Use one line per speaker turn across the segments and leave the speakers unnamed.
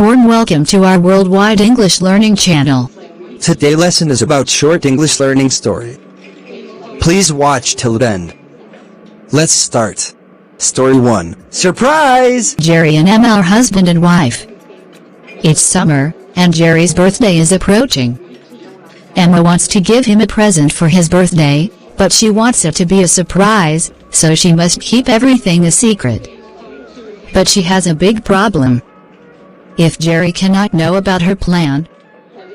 warm welcome to our worldwide English learning channel.
Today's lesson is about short English learning story. Please watch till the end. Let's start. Story 1. Surprise!
Jeery and Emma are husband and wife. It's summer, and Jeery's birthday is approaching. Emma wants to give him a present for his birthday, but she wants it to be a surprise, so she must keep everything a secret. But she has a big problem. If Jeery cannot know about her plan,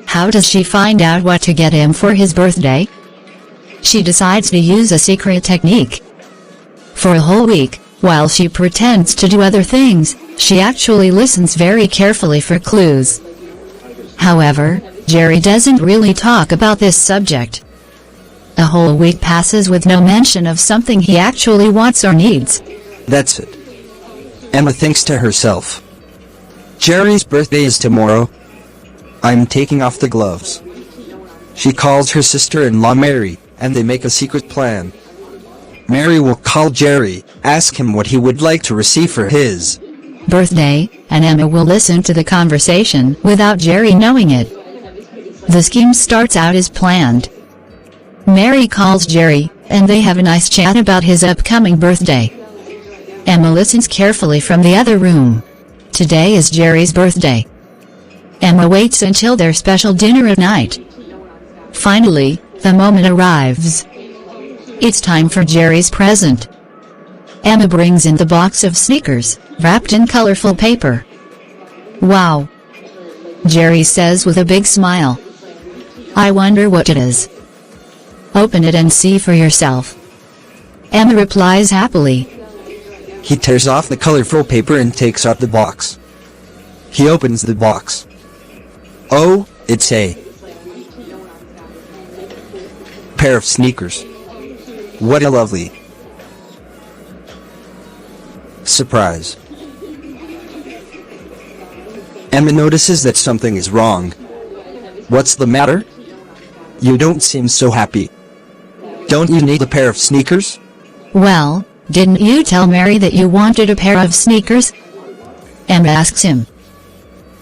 how does she find out what to get him for his birthday? She decides to use a secret technique. For a whole week, while she pretends to do other things, she actually listens very carefully for clues. However, Jeery doesn't really talk about this subject. A whole week passes with no mention of something he actually wants or needs.
That's it. Emma thinks to herself. Jeery's birthday is tomorrow. I'm taking off the gloves. She calls her sister-in-law Mary, and they make a secret plan. Mary will call Jeery, ask him what he would like to receive for his
birthday, and Emma will listen to the conversation without Jeery knowing it. The scheme starts out as planned. Mary calls Jeery, and they have a nice chat about his upcoming birthday. Emma listens carefully from the other room. Today is Jeery's birthday. Emma waits until their special dinner at night. Finally, the moment arrives. It's time for Jeery's present. Emma brings in the box of sneakers, wrapped in colorful paper. Wow! Jeery says with a big smile. I wonder what it is. Open it and see for yourself. Emma replies happily.
He tears off the colorful paper and takes out the box. He opens the box. Oh, it's a pair of sneakers. What a lovely surprise. Emma notices that something is wrong. What's the matter? You don't seem so happy. Don't you need a pair of sneakers?
Well, didn't you tell Mary that you wanted a pair of sneakers? Emma asks him.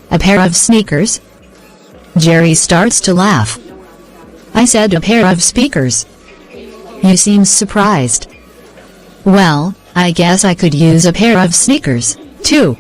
A pair of sneakers? Jeery starts to laugh. I said a pair of speakers. You seem surprised. Well, I guess I could use a pair of sneakers, too.